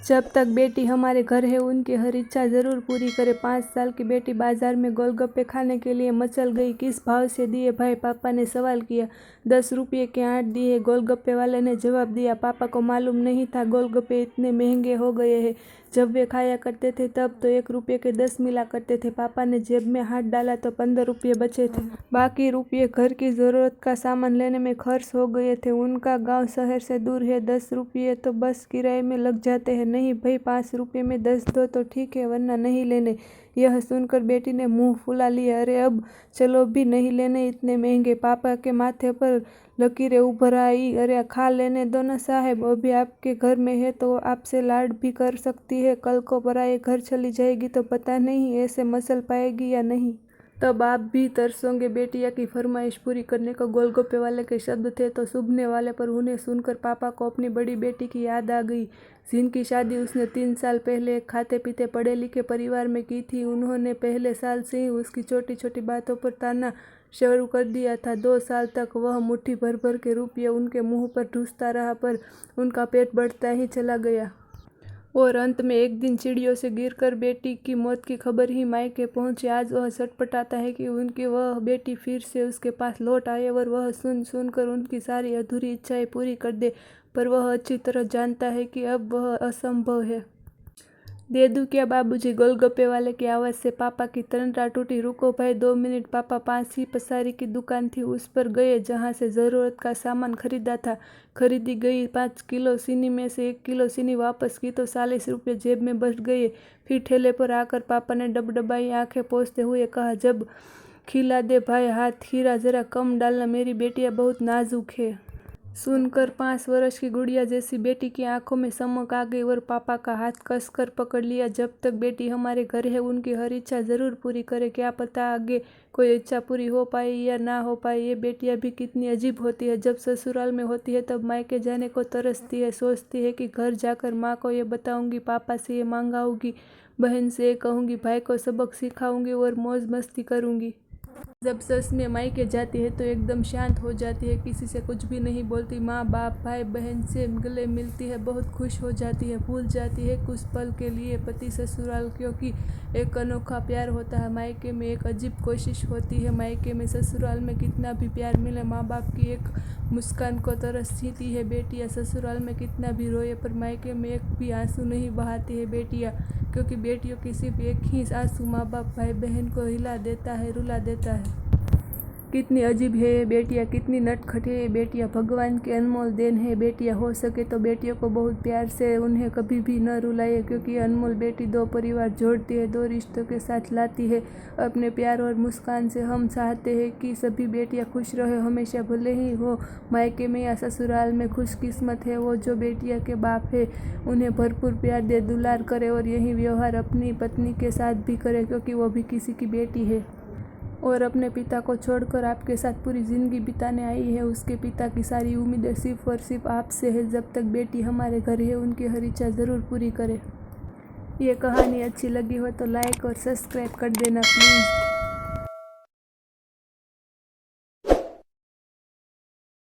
जब तक बेटी हमारे घर है उनकी हर इच्छा ज़रूर पूरी करे। 5 साल की बेटी बाजार में गोलगप्पे खाने के लिए मचल गई। किस भाव से दिए भाई? पापा ने सवाल किया। 10 रुपये के 8 दिए, गोलगप्पे वाले ने जवाब दिया। पापा को मालूम नहीं था गोलगप्पे इतने महंगे हो गए हैं। जब वे खाया करते थे तब तो 1 रुपये के 10 मिला करते थे। पापा ने जेब में हाथ डाला तो 15 रुपये बचे थे। बाकी रुपये घर की ज़रूरत का सामान लेने में खर्च हो गए थे। उनका गांव शहर से दूर है। 10 रुपये तो बस किराए में लग जाते हैं। नहीं भाई, 5 रुपये में 10 दो तो ठीक है, वरना नहीं लेने। यह सुनकर बेटी ने मुंह फुला लिया। अरे अब चलो भी नहीं लेने इतने महंगे। पापा के माथे पर लकीरें उभर आई। अरे खा लेने दो ना साहब, अभी आपके घर में है तो आपसे लाड भी कर सकती है। कल को पराए घर चली जाएगी तो पता नहीं ऐसे मसल पाएगी या नहीं। तब आप भी तरसोगे। बेटिया की फरमाइश पूरी करने को गोलगप्पे वाले के शब्द थे तो सूबने वाले, पर उन्हें सुनकर पापा को अपनी बड़ी बेटी की याद आ गई, जिनकी शादी उसने 3 साल पहले एक खाते पीते पढ़े लिखे परिवार में की थी। उन्होंने पहले साल से ही उसकी छोटी छोटी बातों पर ताना शुरू कर दिया था। 2 साल तक वह मुट्ठी भर भर के रुपये उनके मुंह पर ठूसता रहा, पर उनका पेट बढ़ता ही चला गया। और अंत में एक दिन सीढ़ियों से गिरकर बेटी की मौत की खबर ही मायके पहुंची। आज वह छटपटाता है कि उनकी वह बेटी फिर से उसके पास लौट आए और वह सुनकर उनकी सारी अधूरी इच्छाएं पूरी कर दे, पर वह अच्छी तरह जानता है कि अब वह असंभव है। दे दूं क्या बाबूजी? गोलगप्पे वाले की आवाज़ से पापा की तंद्रा टूटी। रुको भाई 2 मिनट। पापा पास ही पसारी की दुकान थी उस पर गए जहां से ज़रूरत का सामान खरीदा था। खरीदी गई 5 किलो चीनी में से 1 किलो चीनी वापस की तो 40 रुपये जेब में बच गए। फिर ठेले पर आकर पापा ने डबडबाई आंखें पोंछते हुए कहा, जब खिला दे भाई, हाथ खीरा जरा कम डालना, मेरी बेटियाँ बहुत नाजुक है। सुनकर 5 वर्ष की गुड़िया जैसी बेटी की आंखों में चमक आ गई और पापा का हाथ कसकर पकड़ लिया। जब तक बेटी हमारे घर है उनकी हर इच्छा ज़रूर पूरी करे। क्या पता आगे कोई इच्छा पूरी हो पाए या ना हो पाए। ये बेटियां भी कितनी अजीब होती है। जब ससुराल में होती है तब मायके जाने को तरसती है। सोचती है कि घर जाकर माँ को ये बताऊंगी, पापा से ये मांगाऊंगी, बहन से ये कहूँगी, भाई को सबक सिखाऊंगी और मौज मस्ती करूँगी। जब सस में मायके जाती है तो एकदम शांत हो जाती है, किसी से कुछ भी नहीं बोलती। माँ बाप भाई बहन से गले मिलती है, बहुत खुश हो जाती है, भूल जाती है कुछ पल के लिए पति ससुराल, क्योंकि एक अनोखा प्यार होता है। मायके में एक अजीब कोशिश होती है। मायके में ससुराल में कितना भी प्यार मिले, माँ बाप की एक मुस्कान को तरसती है बेटियाँ। ससुराल में कितना भी रोए पर मायके में एक भी आंसू नहीं बहाती है बेटियाँ, क्योंकि बेटियों की सिर्फ एक ही आंसू माँ बाप भाई बहन को हिला देता है, रुला देता है। कितनी अजीब है ये बेटियाँ, कितनी नटखट है ये बेटियाँ। भगवान की अनमोल देन है बेटियाँ। हो सके तो बेटियों को बहुत प्यार से उन्हें कभी भी न रुलाए, क्योंकि अनमोल बेटी 2 परिवार जोड़ती है, 2 रिश्तों के साथ लाती है अपने प्यार और मुस्कान से। हम चाहते हैं कि सभी बेटियाँ खुश रहे हमेशा, भले ही हो मायके में या ससुराल में। खुशकिस्मत है वो जो बेटियाँ के बाप है, उन्हें भरपूर प्यार दे, दुलार करे और यही व्यवहार अपनी पत्नी के साथ भी करे, क्योंकि वो भी किसी की बेटी है और अपने पिता को छोड़कर आपके साथ पूरी ज़िंदगी बिताने आई है। उसके पिता की सारी उम्मीदें सिर्फ और सिर्फ आपसे है। जब तक बेटी हमारे घर है उनकी हर इच्छा ज़रूर पूरी करे। ये कहानी अच्छी लगी हो तो लाइक और सब्सक्राइब कर देना प्लीज़।